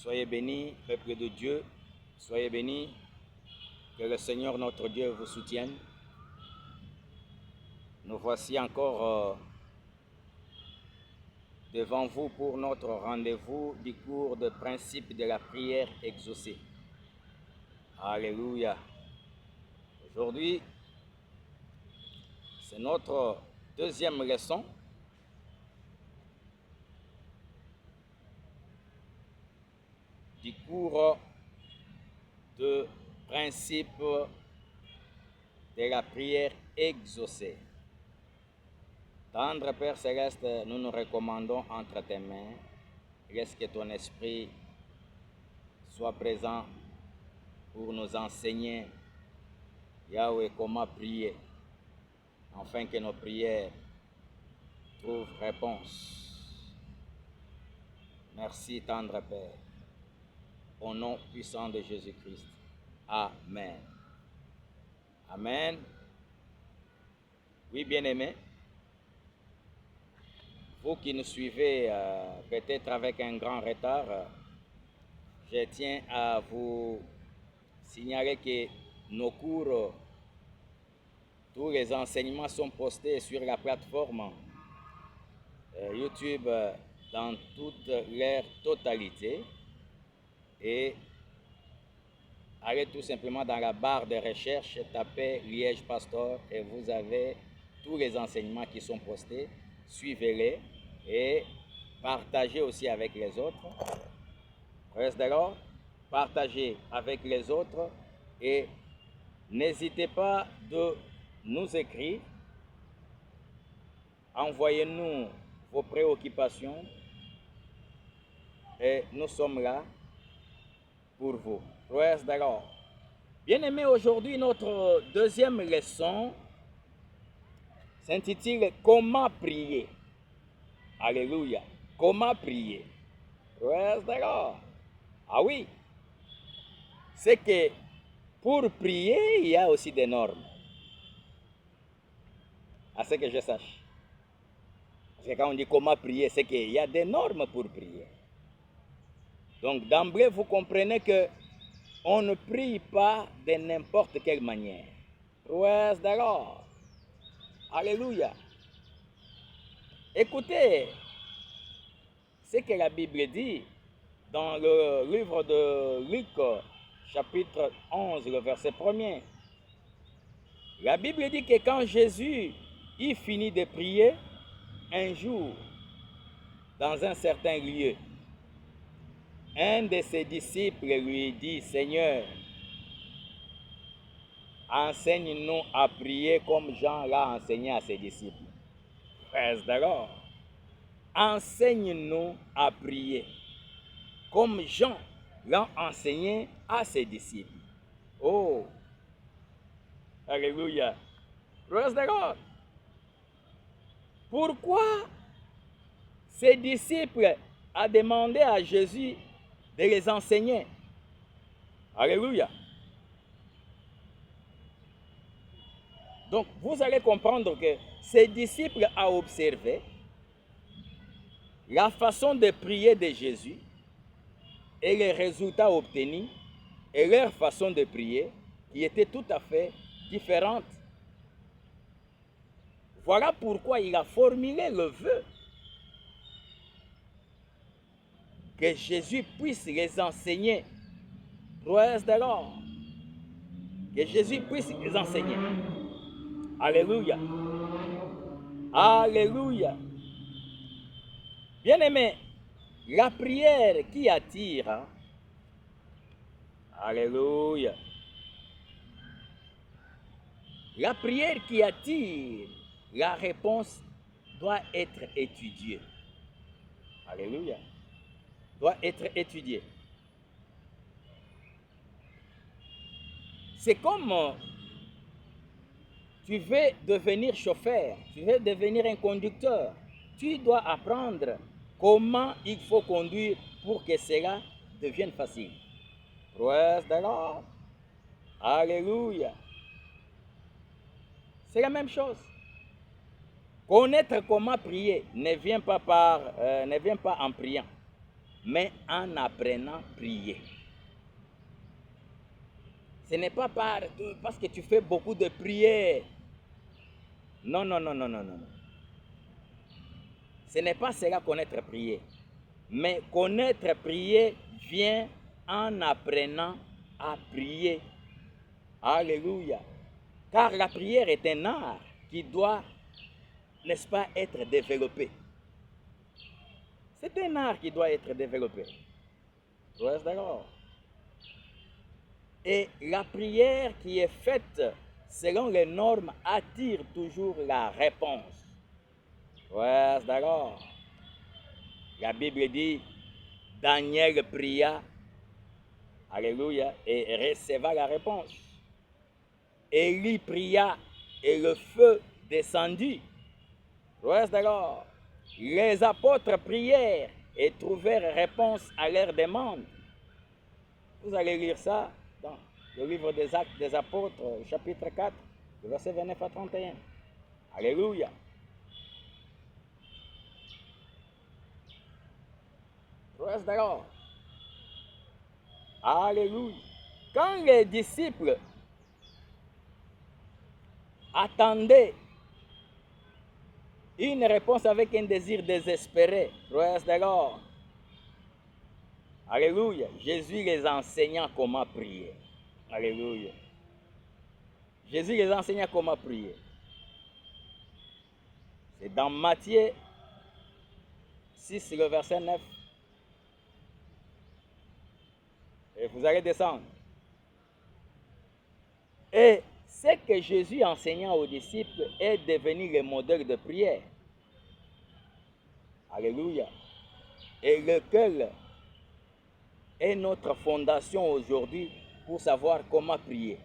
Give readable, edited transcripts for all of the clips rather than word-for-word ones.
Soyez bénis, peuple de Dieu, soyez bénis, que le Seigneur notre Dieu vous soutienne. Nous voici encore devant vous pour notre rendez-vous du cours de principe de la prière exaucée. Alléluia. Aujourd'hui, c'est notre deuxième leçon. Du cours de principe de la prière exaucée. Tendre Père Céleste, nous nous recommandons entre tes mains. Laisse que ton esprit soit présent pour nous enseigner, Yahweh, comment prier, afin que nos prières trouvent réponse. Merci, tendre Père. Au nom puissant de Jésus-Christ. Amen. Amen. Oui, bien-aimés, vous qui nous suivez peut-être avec un grand retard, je tiens à vous signaler que nos cours, tous les enseignements sont postés sur la plateforme YouTube dans toute leur totalité. Et allez tout simplement dans la barre de recherche, tapez Liège Pastor et vous avez tous les enseignements qui sont postés. Suivez-les et partagez aussi avec les autres. Reste alors, partagez avec les autres et n'hésitez pas de nous écrire. Envoyez-nous vos préoccupations et nous sommes là pour vous. Reste alors. Bien-aimés, aujourd'hui, notre deuxième leçon s'intitule « Comment prier ?» Alléluia. Comment prier? Reste alors. Ah oui, c'est que pour prier, il y a aussi des normes. À ce que je sache. Parce que quand on dit comment prier, c'est qu'il y a des normes pour prier. Donc d'emblée, vous comprenez que on ne prie pas de n'importe quelle manière. Reste alors. Alléluia. Écoutez ce que la Bible dit dans le livre de Luc, chapitre 11, le verset 1er. La Bible dit que quand Jésus y finit de prier, un jour, dans un certain lieu, un de ses disciples lui dit, « Seigneur, enseigne-nous à prier comme Jean l'a enseigné à ses disciples. » Reste alors. Enseigne-nous à prier comme Jean l'a enseigné à ses disciples. Oh! Alléluia. Reste alors. Pourquoi ses disciples ont demandé à Jésus de les enseigner? Alléluia. Donc, vous allez comprendre que ses disciples ont observé la façon de prier de Jésus et les résultats obtenus et leur façon de prier qui était tout à fait différente. Voilà pourquoi il a formulé le vœu que Jésus puisse les enseigner. Reste alors. Que Jésus puisse les enseigner. Alléluia. Alléluia. Bien-aimés, la prière qui attire, hein? Alléluia. La prière qui attire, la réponse doit être étudiée. Alléluia. Doit être étudiée. C'est comme tu veux devenir chauffeur, tu veux devenir un conducteur. Tu dois apprendre comment il faut conduire pour que cela devienne facile. Praise the Lord. Alléluia. C'est la même chose. Connaître comment prier ne vient pas en priant. mais en apprenant à prier. Ce n'est pas parce que tu fais beaucoup de prières. Non, non, non, non, non, non. Ce n'est pas cela connaître prier. Mais connaître prier vient en apprenant à prier. Alléluia. Car la prière est un art qui doit, n'est-ce pas, être développé. C'est un art qui doit être développé. Vous êtes d'accord? Et la prière qui est faite selon les normes attire toujours la réponse. Vous êtes d'accord? La Bible dit, Daniel pria, alléluia, et receva la réponse. Élie pria et le feu descendit. Vous êtes d'accord? Les apôtres prièrent et trouvèrent réponse à leurs demandes. Vous allez lire ça dans le livre des Actes des Apôtres, chapitre 4, versets 29 à 31. Alléluia. Vous êtes d'accord? Alléluia. Quand les disciples attendaient une réponse avec un désir désespéré, vous êtes d'accord? Alléluia. Jésus les enseignant comment prier. Alléluia. Jésus les enseignant comment prier. C'est dans Matthieu 6, le verset 9. Et vous allez descendre. Et ce que Jésus enseignant aux disciples est devenu le modèle de prière. Alléluia. Et lequel est notre fondation aujourd'hui pour savoir comment prier.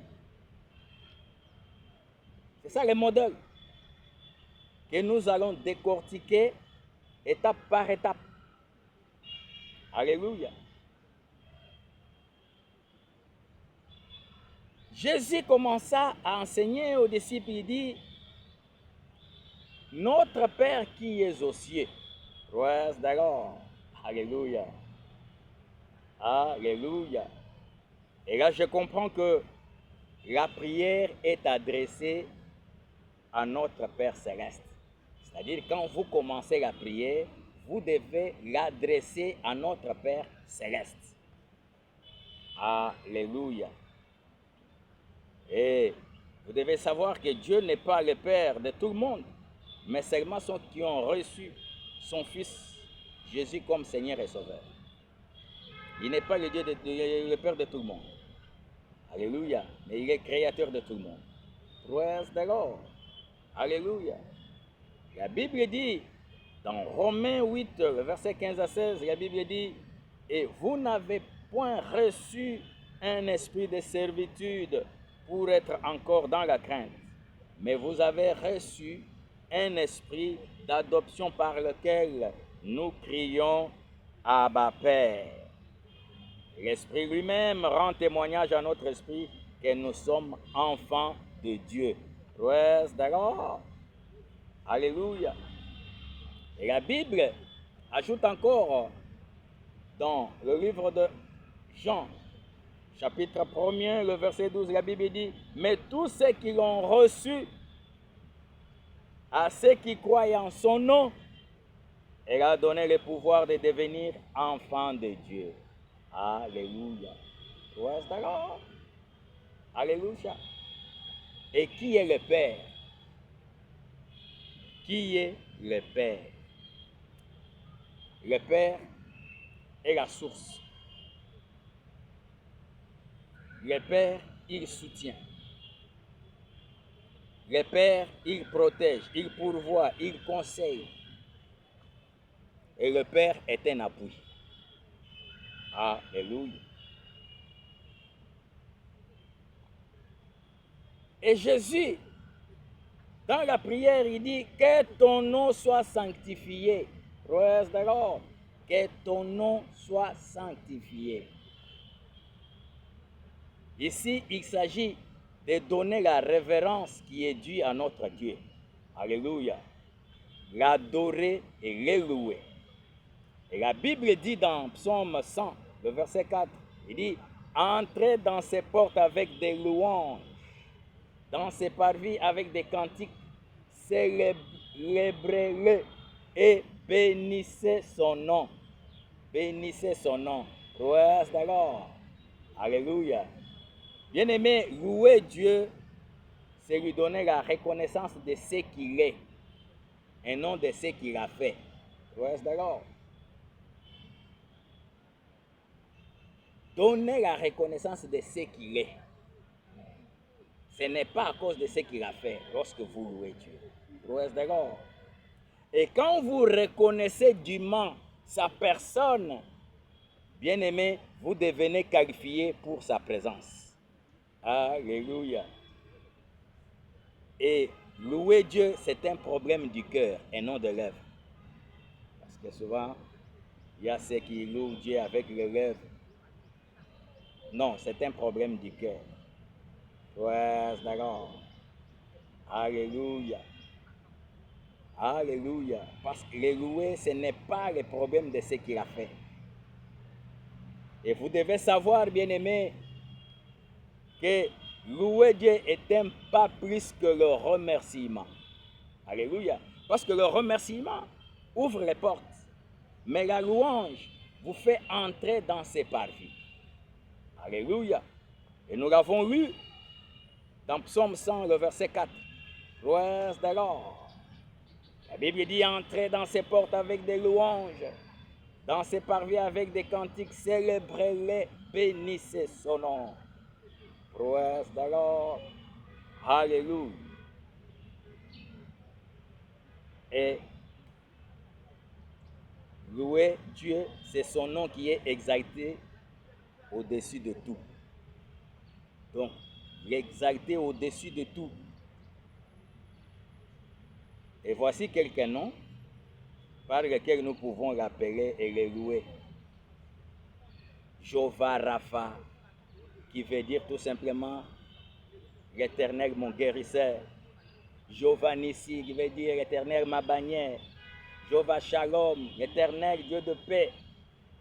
C'est ça le modèle que nous allons décortiquer étape par étape. Alléluia. Jésus commença à enseigner aux disciples, il dit, notre Père qui est aux cieux. Praise the Lord. Alléluia. Alléluia. Et là, je comprends que la prière est adressée à notre Père céleste. C'est-à-dire, quand vous commencez la prière, vous devez l'adresser à notre Père céleste. Alléluia. Et vous devez savoir que Dieu n'est pas le Père de tout le monde, mais seulement ceux qui ont reçu son Fils Jésus comme Seigneur et Sauveur. Il n'est pas le Père de tout le monde. Alléluia. Mais il est créateur de tout le monde. Praise the Lord. Alléluia. La Bible dit, dans Romains 8, verset 15 à 16, la Bible dit, et vous n'avez point reçu un esprit de servitude pour être encore dans la crainte, mais vous avez reçu un esprit d'adoption par lequel nous crions Abba Père. L'Esprit lui-même rend témoignage à notre esprit que nous sommes enfants de Dieu. Praise the Lord. Alléluia. Et la Bible ajoute encore dans le livre de Jean, chapitre 1er, le verset 12, la Bible dit, mais tous ceux qui l'ont reçu, à ceux qui croient en son nom, elle a donné le pouvoir de devenir enfants de Dieu. Alléluia. Praise the Lord. Alléluia. Et qui est le Père? Qui est le Père? Le Père est la source. Le Père, il soutient. Le Père, il protège, il pourvoit, il conseille. Et le Père est un appui. Alléluia. Et Jésus, dans la prière, il dit que ton nom soit sanctifié. Praise the Lord. Que ton nom soit sanctifié. Ici, il s'agit de donner la révérence qui est due à notre Dieu. Alléluia. L'adorer et l'élouer. Et la Bible dit dans Psaume 100, le verset 4, il dit, entrez dans ses portes avec des louanges, dans ses parvis avec des cantiques, célébrez-le et bénissez son nom. Bénissez son nom. Praise the Lord. Alléluia. Bien-aimé, louer Dieu, c'est lui donner la reconnaissance de ce qu'il est et non de ce qu'il a fait. Praise the Lord. Donner la reconnaissance de ce qu'il est. Ce n'est pas à cause de ce qu'il a fait lorsque vous louez Dieu. Praise the Lord. Et quand vous reconnaissez dûment sa personne, bien-aimé, vous devenez qualifié pour sa présence. Alléluia. Et louer Dieu, c'est un problème du cœur et non de l'œuvre. Parce que souvent, il y a ceux qui louent Dieu avec les lèvres. Non, c'est un problème du cœur. Praise the Lord. Alléluia. Alléluia. Parce que le louer, ce n'est pas le problème de ce qu'il a fait. Et vous devez savoir, bien-aimé, que louer Dieu est un pas plus que le remerciement. Alléluia. Parce que le remerciement ouvre les portes. Mais la louange vous fait entrer dans ses parvis. Alléluia. Et nous l'avons lu dans Psaume 100, le verset 4. Praise the Lord. La Bible dit, entrez dans ses portes avec des louanges, dans ses parvis avec des cantiques, célébrez-les, bénissez son nom. Praise the Lord. Alléluia. Et louer Dieu, c'est son nom qui est exalté au-dessus de tout. Donc, l'exalter au-dessus de tout. Et voici quelques noms par lesquels nous pouvons l'appeler et le louer. Jéhovah Rapha, qui veut dire tout simplement l'Éternel mon guérisseur. Jéhovah Nissi, qui veut dire l'Éternel ma bannière. Jéhovah Shalom, l'Éternel Dieu de paix.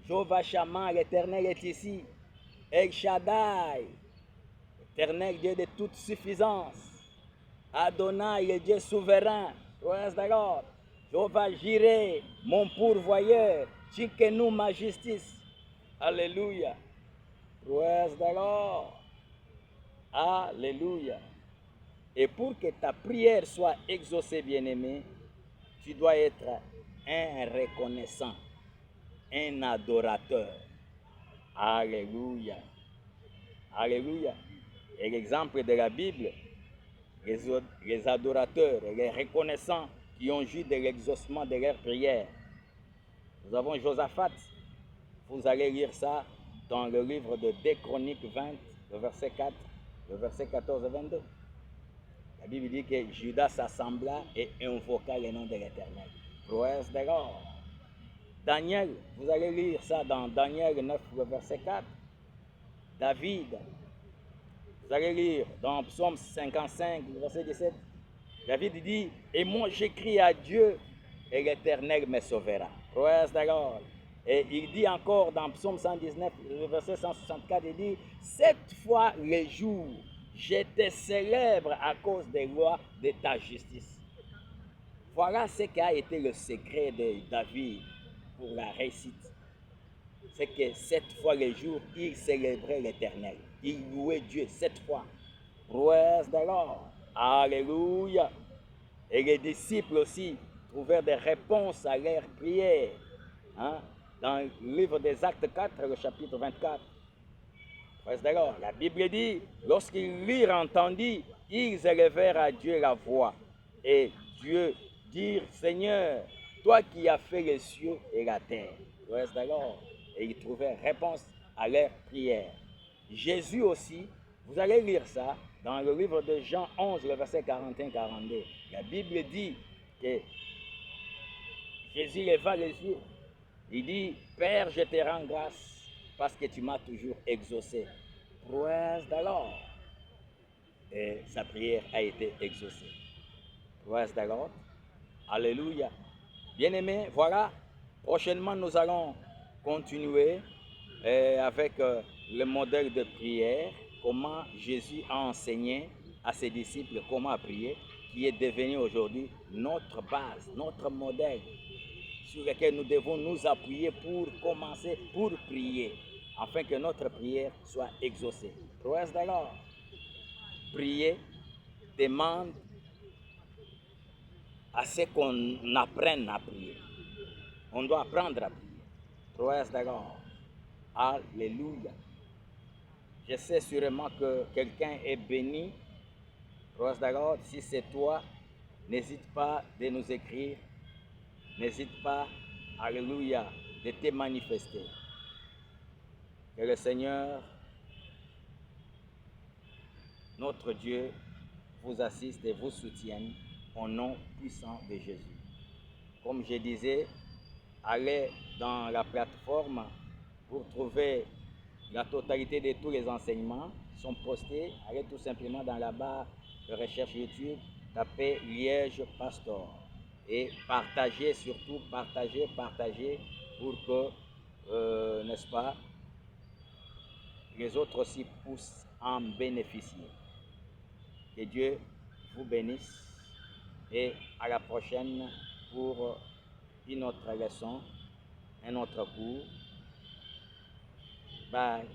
Jéhovah Shammah, l'Éternel est ici. El Shaddai, l'Éternel Dieu de toute suffisance. Adonai, le Dieu souverain. Praise the Lord. Jéhovah Jireh, mon pourvoyeur. Tchikenou, ma justice. Alléluia. Praise the Lord. Alléluia. Et pour que ta prière soit exaucée, bien-aimé, tu dois être un reconnaissant, un adorateur. Alléluia. Alléluia. Et l'exemple de la Bible, les adorateurs, les reconnaissants qui ont joui de l'exaucement de leurs prières. Nous avons Josaphat. Vous allez lire ça dans le livre de 2 Chroniques 20, le verset 4, le verset 14 et 22. La Bible dit que Judas s'assembla et invoqua le nom de l'Éternel. Praise the Lord. Daniel, vous allez lire ça dans Daniel 9, le verset 4. David, vous allez lire dans Psaume 55, le verset 17. David dit, et moi j'écris à Dieu et l'Éternel me sauvera. Praise the Lord. Et il dit encore dans Psaume 119, le verset 164, il dit, cette fois les jours, je te célèbre à cause des lois de ta justice. Voilà ce qui a été le secret de David pour la réussite. C'est que 7 fois les jours, il célébrait l'Éternel. Il louait Dieu 7 fois. Praise the Lord. Alléluia. Et les disciples aussi trouvèrent des réponses à leurs prières. Dans le livre des Actes 4, le chapitre 24. Praise the Lord. La Bible dit, lorsqu'ils l'eurent entendu, ils élevèrent à Dieu la voix. Et Dieu dit, Seigneur, toi qui as fait les cieux et la terre. Praise the Lord. Et ils trouvèrent réponse à leurs prières. Jésus aussi, vous allez lire ça dans le livre de Jean 11, le verset 41-42. La Bible dit que Jésus leva les yeux. Il dit, Père, je te rends grâce parce que tu m'as toujours exaucé. Praise the Lord. Et sa prière a été exaucée. Praise the Lord. Alléluia. Bien-aimé, voilà Prochainement, nous allons continuer avec le modèle de prière, comment Jésus a enseigné à ses disciples comment prier, qui est devenu aujourd'hui notre base, notre modèle sur lequel nous devons nous appuyer pour commencer, pour prier, afin que notre prière soit exaucée. Praise the Lord. Prier demande à ce qu'on apprenne à prier. On doit apprendre à prier. Praise the Lord. Alléluia. Je sais sûrement que quelqu'un est béni. Praise the Lord. Si c'est toi, n'hésite pas de nous écrire. N'hésite pas, alléluia, de te manifester. Que le Seigneur, notre Dieu, vous assiste et vous soutienne au nom puissant de Jésus. Comme je disais, allez dans la plateforme pour trouver la totalité de tous les enseignements qui sont postés. Allez tout simplement dans la barre de recherche YouTube, tapez Liège Pastor et partagez, surtout partagez pour que, n'est-ce pas, les autres aussi puissent en bénéficier. Que Dieu vous bénisse et à la prochaine pour une autre leçon, un autre cours. Bye.